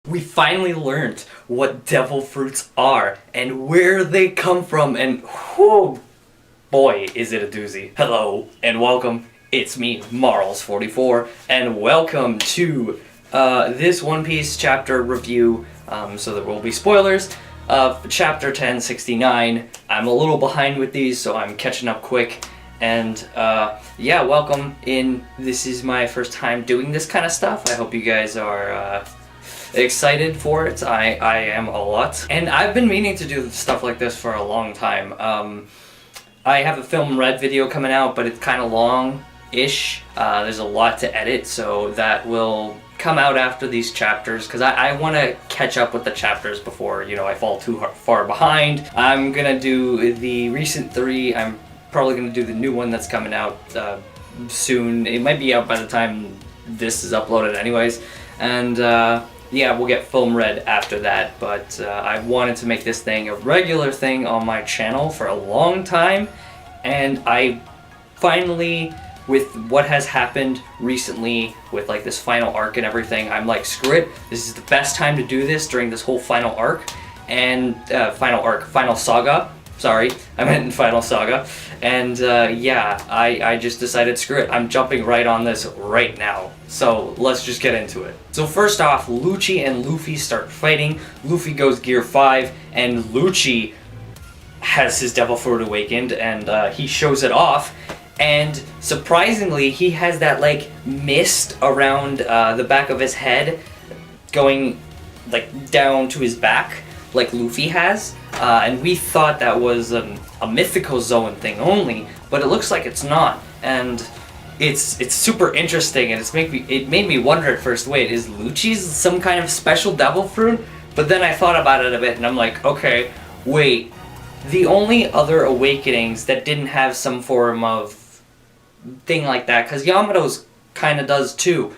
We finally learned what devil fruits are and where they come from, and whoo, boy, is it a doozy. Hello and welcome. It's me, Marls44, and welcome to this One Piece chapter review. So there will be spoilers of chapter 1069. I'm a little behind with these, so I'm catching up quick. And yeah, welcome in. This is my first time doing this kind of stuff. I hope you guys are excited for it. I am a lot. And I've been meaning to do stuff like this for a long time. I have a film red video coming out, but it's kind of long-ish. There's a lot to edit, so that will come out after these chapters, because I want to catch up with the chapters before, I fall too far behind. I'm gonna do the recent 3. I'm probably gonna do the new one that's coming out soon. It might be out by the time this is uploaded anyways. And yeah, we'll get film red after that, but I wanted to make this thing a regular thing on my channel for a long time, and I finally, with what has happened recently with like this final arc and everything, I'm like, screw it, this is the best time to do this during this whole final arc, and final saga, sorry, I meant in final saga, and yeah, I just decided, screw it, I'm jumping right on this right now. So let's just get into it. So first off, Lucci and Luffy start fighting. Luffy goes gear 5, and Lucci has his devil fruit awakened, and he shows it off. And surprisingly, he has that like mist around the back of his head, going like down to his back, like Luffy has. And we thought that was a mythical zone thing only, but it looks like it's not. And it's super interesting, and it made me wonder at first, wait, is Lucci's some kind of special devil fruit? But then I thought about it a bit, and I'm like, okay, wait, the only other awakenings that didn't have some form of thing like that, because Yamato's kind of does too,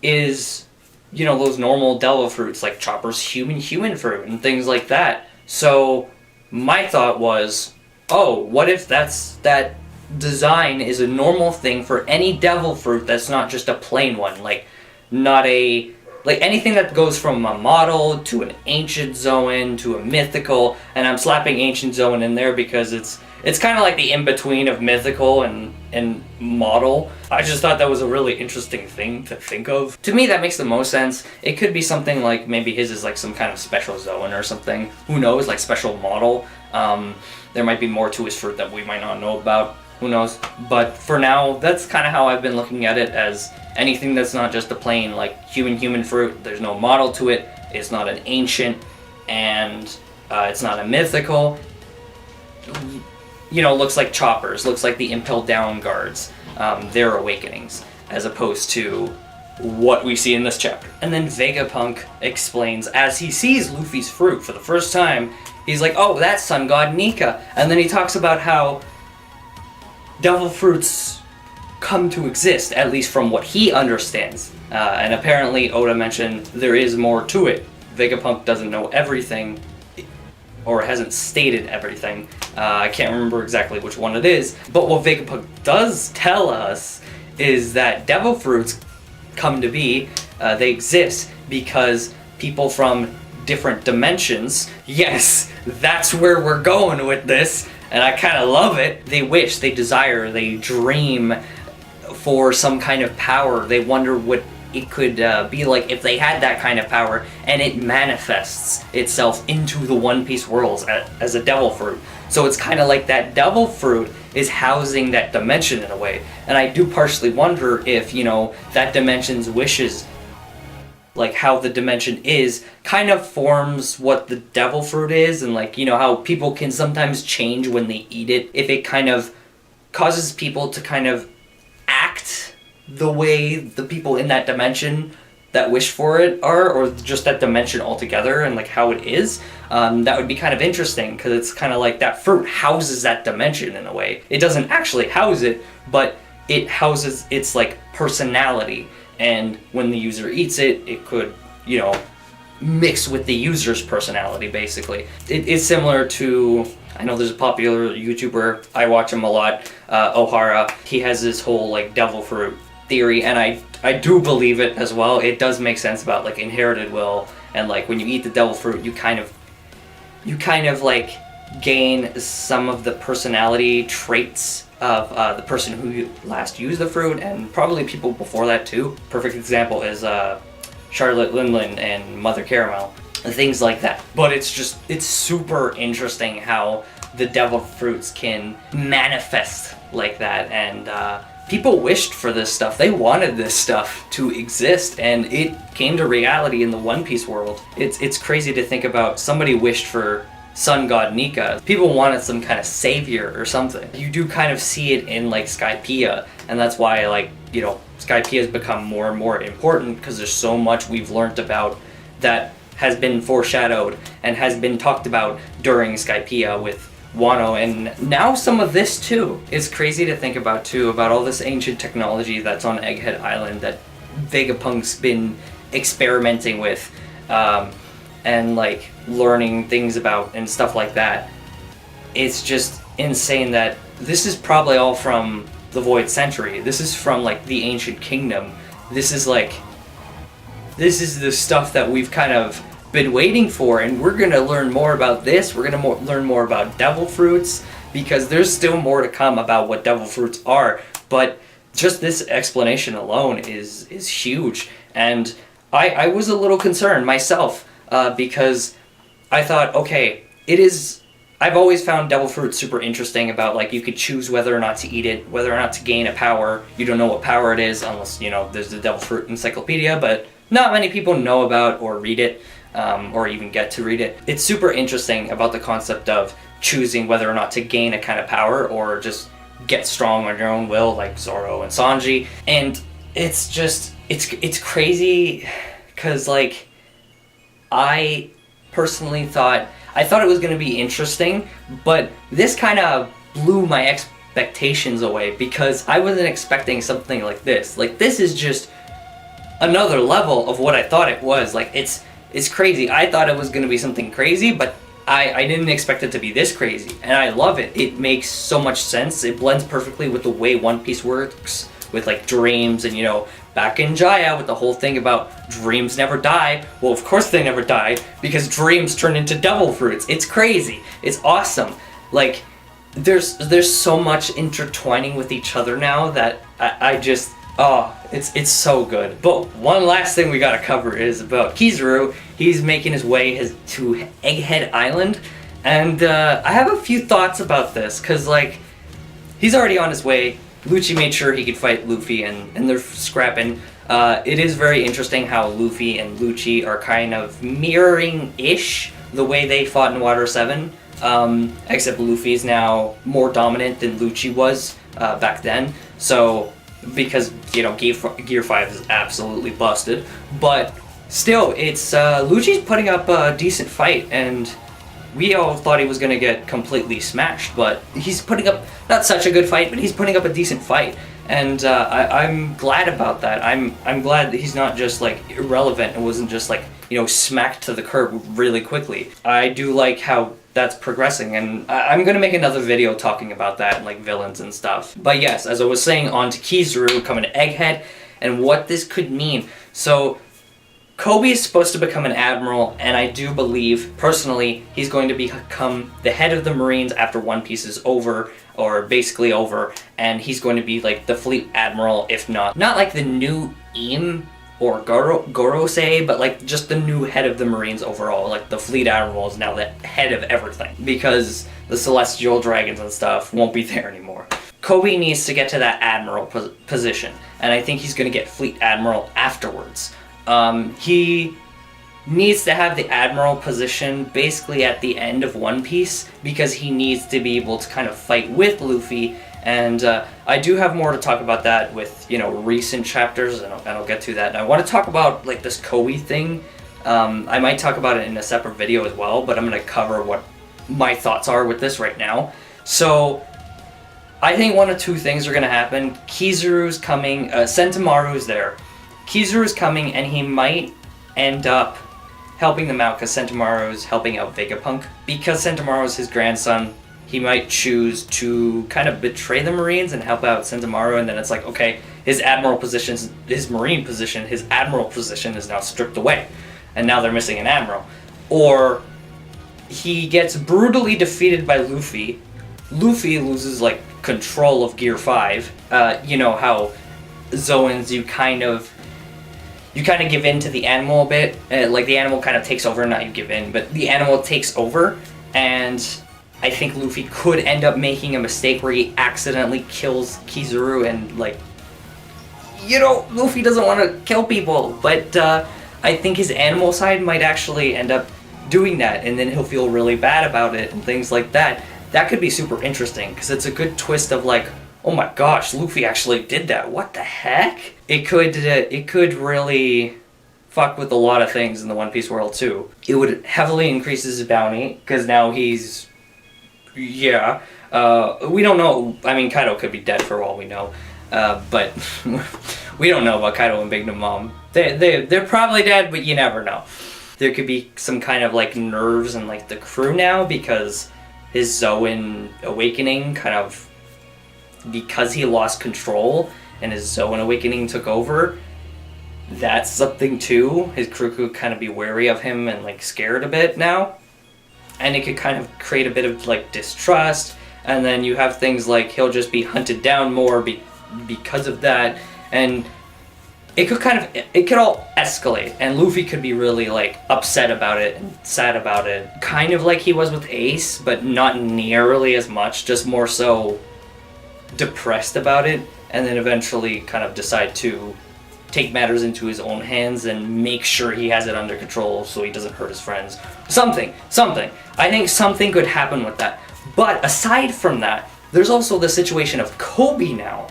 is, those normal devil fruits, like Chopper's human fruit, and things like that. So my thought was, oh, what if that design is a normal thing for any devil fruit that's not just a plain one, like anything that goes from a model to an ancient Zoan to a mythical, and I'm slapping ancient Zoan in there because it's kind of like the in-between of mythical and model. I just thought that was a really interesting thing to think of. To me, that makes the most sense. It could be something like maybe his is like some kind of special Zoan or something. Who knows, like special model. There might be more to his fruit that we might not know about. Who knows? But for now, that's kind of how I've been looking at it, as anything that's not just a plain like human fruit. There's no model to it. It's not an ancient, and it's not a mythical. Looks like Choppers, looks like the Impel Down guards, their awakenings, as opposed to what we see in this chapter. And then Vegapunk explains, as he sees Luffy's fruit for the first time, he's like, oh, that's Sun God Nika. And then he talks about how devil fruits come to exist, at least from what he understands. And apparently Oda mentioned there is more to it. Vegapunk doesn't know everything, or hasn't stated everything. I can't remember exactly which one it is, but what Vegapunk does tell us is that devil fruits come to be, they exist because people from different dimensions, yes, that's where we're going with this, and I kind of love it. They wish, they desire, they dream for some kind of power. They wonder what it could be like if they had that kind of power, and it manifests itself into the One Piece worlds as a devil fruit. So it's kind of like that devil fruit is housing that dimension in a way. And I do partially wonder if, that dimension's wishes, like how the dimension is, kind of forms what the devil fruit is, and like, how people can sometimes change when they eat it, if it kind of causes people to kind of act the way the people in that dimension that wish for it are, or just that dimension altogether, and like how it is. That would be kind of interesting, because it's kind of like that fruit houses that dimension in a way. It doesn't actually house it, but it houses its like personality, and when the user eats it, it could, mix with the user's personality, basically. It's similar to, I know there's a popular YouTuber, I watch him a lot, O'Hara. He has this whole like devil fruit theory, and I do believe it as well. It does make sense about like inherited will, and like when you eat the devil fruit, you kind of like gain some of the personality traits of the person who last used the fruit, and probably people before that too. Perfect example is Charlotte Linlin and Mother Caramel, and things like that. But it's super interesting how the devil fruits can manifest like that, and people wished for this stuff. They wanted this stuff to exist, and it came to reality in the One Piece world. It's crazy to think about. Somebody wished for sun god Nika. People wanted some kind of savior or something. You do kind of see it in like Skypiea, and that's why, like, you know, Skypiea has become more and more important, because there's so much we've learned about that has been foreshadowed and has been talked about during Skypiea with Wano, and now some of this too. It's crazy to think about too, about all this ancient technology that's on Egghead Island that Vegapunk's been experimenting with, and like learning things about and stuff like that. It's just insane that this is probably all from the Void Century. This is from like the Ancient Kingdom. This is the stuff that we've kind of been waiting for, and we're gonna learn more about this. We're gonna learn more about devil fruits, because there's still more to come about what devil fruits are. But just this explanation alone is huge, and I was a little concerned myself, because I thought, okay, I've always found devil fruit super interesting, about like you could choose whether or not to eat it, whether or not to gain a power. You don't know what power it is unless, you know, there's the devil fruit encyclopedia, but not many people know about or read it, or even get to read it. It's super interesting about the concept of choosing whether or not to gain a kind of power or just get strong on your own will, like Zoro and Sanji. And it's just, it's crazy, because like I personally thought it was going to be interesting, but this kind of blew my expectations away, because I wasn't expecting something like this. Like, this is just another level of what I thought it was. Like, it's crazy. I thought it was going to be something crazy, but I didn't expect it to be this crazy, and I love it. It makes so much sense. It blends perfectly with the way One Piece works, with like dreams, and you know, back in Jaya with the whole thing about dreams never die. Well, of course they never die, because dreams turn into devil fruits. It's crazy. It's awesome. Like, there's so much intertwining with each other now that I just, it's so good. But one last thing we gotta cover is about Kizaru. He's making his way to Egghead Island, and I have a few thoughts about this, because like, he's already on his way. Lucci made sure he could fight Luffy, and they're scrapping. It is very interesting how Luffy and Lucci are kind of mirroring-ish the way they fought in Water 7, except Luffy's now more dominant than Lucci was back then. So, because, you know, Gear 5 is absolutely busted, but still, it's Lucci's putting up a decent fight, and we all thought he was going to get completely smashed, but he's putting up, not such a good fight, but he's putting up a decent fight, and I'm glad about that. I'm glad that he's not just like irrelevant and wasn't just like, you know, smacked to the curb really quickly. I do like how that's progressing, and I'm going to make another video talking about that, and like villains and stuff. But yes, as I was saying, on to Kizaru coming to Egghead, and what this could mean. So, Koby is supposed to become an admiral, and I do believe, personally, he's going to become the head of the Marines after One Piece is over, or basically over, and he's going to be like the fleet admiral, if not like the new Im or Gorosei, but like just the new head of the Marines overall. Like, the fleet admiral is now the head of everything, because the celestial dragons and stuff won't be there anymore. Koby needs to get to that admiral position, and I think he's going to get fleet admiral afterwards. He needs to have the admiral position basically at the end of One Piece, because he needs to be able to kind of fight with Luffy, and I do have more to talk about that with, you know, recent chapters, and I'll get to that. And I want to talk about like this Koby thing. I might talk about it in a separate video as well, but I'm going to cover what my thoughts are with this right now. So, I think one of two things are going to happen. Kizaru's coming, Sentomaru's there. Kizaru's coming, and he might end up helping them out, because Sentomaru's helping out Vegapunk. Because Sentomaru's his grandson, he might choose to kind of betray the Marines and help out Sentomaru, and then it's like, okay, his marine position, his admiral position is now stripped away, and now they're missing an admiral. Or he gets brutally defeated by Luffy. Luffy loses like control of Gear 5. You know how Zoans, you kind of give in to the animal a bit. Like the animal kind of takes over, not you give in, but the animal takes over. And I think Luffy could end up making a mistake where he accidentally kills Kizaru, and like, you know, Luffy doesn't want to kill people, but I think his animal side might actually end up doing that, and then he'll feel really bad about it and things like that. That could be super interesting, because it's a good twist of like, oh my gosh, Luffy actually did that. What the heck? It could really fuck with a lot of things in the One Piece world too. It would heavily increase his bounty, because now he's... Yeah. We don't know. I mean, Kaido could be dead for all we know. But we don't know about Kaido and Big Mom. They're probably dead, but you never know. There could be some kind of like nerves in like the crew now, because his Zoan awakening kind of... Because he lost control and his Zoan awakening took over, that's something too. His crew could kind of be wary of him and like scared a bit now. And it could kind of create a bit of like distrust. And then you have things like he'll just be hunted down more because of that. And it could all escalate. And Luffy could be really like upset about it and sad about it. Kind of like he was with Ace, but not nearly as much. Just more so depressed about it. And then eventually kind of decide to take matters into his own hands and make sure he has it under control so he doesn't hurt his friends. Something. I think something could happen with that. But aside from that, there's also the situation of Koby now.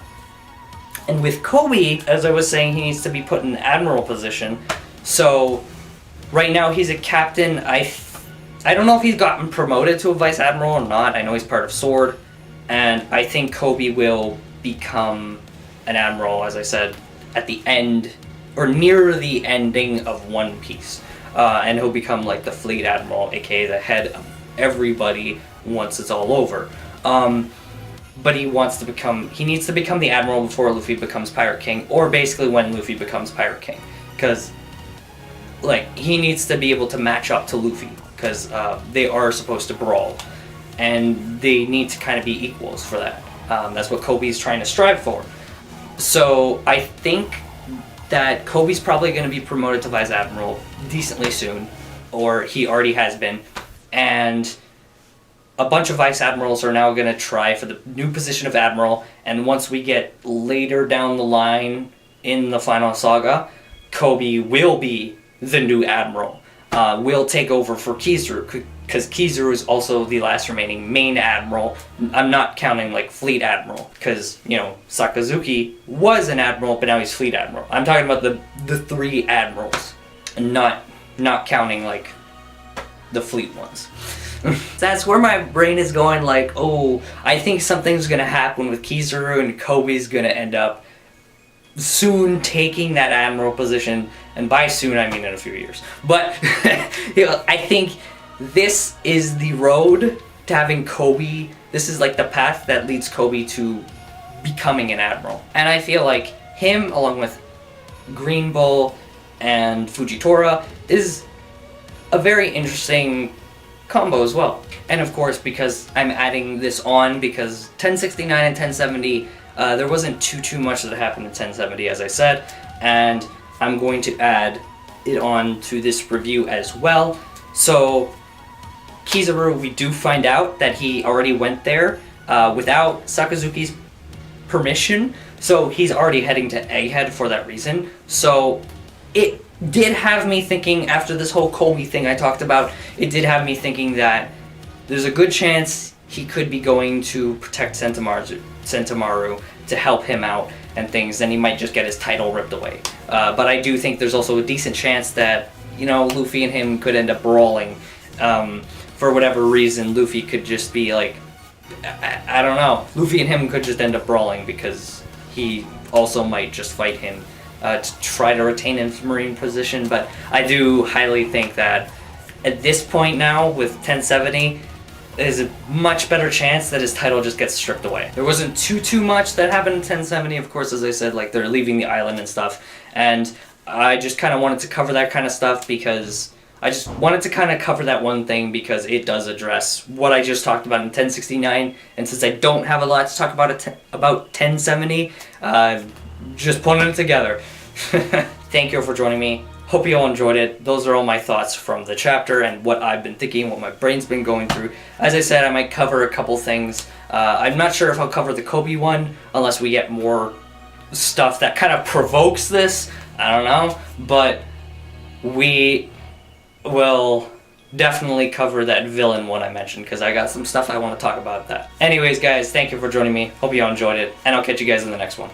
And with Koby, as I was saying, he needs to be put in an admiral position. So right now he's a captain. I don't know if he's gotten promoted to a vice admiral or not. I know he's part of Sword. And I think Koby will become an admiral, as I said, at the end, or near the ending of One Piece. And he'll become like the fleet admiral, aka the head of everybody once it's all over. But he needs to become the admiral before Luffy becomes Pirate King, or basically when Luffy becomes Pirate King. Because, like, he needs to be able to match up to Luffy, because they are supposed to brawl. And they need to kind of be equals for that. That's what Koby's trying to strive for. So I think that Koby's probably going to be promoted to Vice Admiral decently soon, or he already has been. And a bunch of Vice Admirals are now going to try for the new position of Admiral, and once we get later down the line in the final saga, Koby will be the new Admiral. Will take over for Kizaru, because Kizaru is also the last remaining main admiral. I'm not counting like fleet admiral, because, you know, Sakazuki was an admiral, but now he's fleet admiral. I'm talking about the three admirals, and not counting like the fleet ones. That's where my brain is going, like, oh, I think something's gonna happen with Kizaru, and Koby's gonna end up soon taking that admiral position, and by soon I mean in a few years. But you know, I think this is the road to having Koby. This is like the path that leads Koby to becoming an admiral. And I feel like him, along with Green Bull and Fujitora, is a very interesting combo as well. And of course, because I'm adding this on, because 1069 and 1070, there wasn't too much that happened in 1070, as I said, and I'm going to add it on to this review as well. So Kizaru, we do find out that he already went there without Sakazuki's permission, so he's already heading to Egghead for that reason. So it did have me thinking, after this whole Koby thing I talked about, it did have me thinking that there's a good chance he could be going to protect Sentomaru to help him out and things, and he might just get his title ripped away. But I do think there's also a decent chance that, you know, Luffy and him could end up brawling. For whatever reason, Luffy could just be like, I don't know. Luffy and him could just end up brawling, because he also might just fight him to try to retain his marine position. But I do highly think that at this point now, with 1070, there's a much better chance that his title just gets stripped away. There wasn't too much that happened in 1070, of course, as I said, like they're leaving the island and stuff, and I just kind of wanted to cover that kind of stuff because I just wanted to kind of cover that one thing because it does address what I just talked about in 1069, and since I don't have a lot to talk about about 1070, just putting it together. Thank you for joining me. Hope you all enjoyed it. Those are all my thoughts from the chapter and what I've been thinking, what my brain's been going through. As I said, I might cover a couple things. I'm not sure if I'll cover the Koby one unless we get more stuff that kind of provokes this. I don't know, but we will definitely cover that villain one I mentioned because I got some stuff I want to talk about that. Anyways, guys, thank you for joining me. Hope you all enjoyed it, and I'll catch you guys in the next one.